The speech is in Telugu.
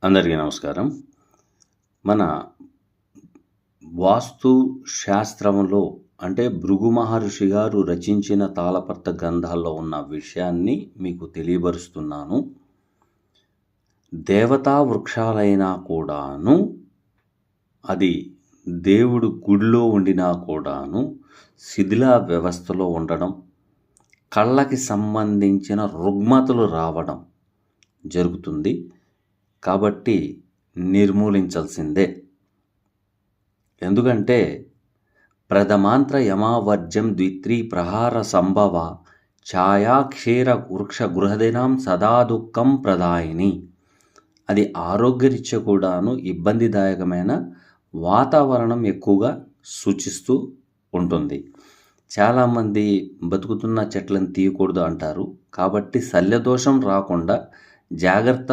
అందరికీ నమస్కారం. మన వాస్తు శాస్త్రంలో అంటే భృగు మహర్షి గారు రచించిన తాళపత్ర గ్రంథాల్లో ఉన్న విషయాన్ని మీకు తెలియబరుస్తున్నాను. దేవతా వృక్షాలైనా కూడాను, అది దేవుడు గుడిలో ఉండినా కూడాను శిథిల వ్యవస్థలో ఉండడం, కళ్ళకి సంబంధించిన రుగ్మతలు రావడం జరుగుతుంది. కాబట్టి నిర్మూలించాల్సిందే. ఎందుకంటే ప్రథమాంత్ర యమావర్జ్యం ద్విత్రీ ప్రహార సంభవ ఛాయాక్షీర వృక్ష గృహదినాం సదా దుఃఖం ప్రదాయిని. అది ఆరోగ్యరీత్యా కూడాను ఇబ్బందిదాయకమైన వాతావరణం ఎక్కువగా సూచిస్తూ ఉంటుంది. చాలామంది బతుకుతున్న చెట్లను తీయకూడదు అంటారు. కాబట్టి శల్యదోషం రాకుండా జాగ్రత్త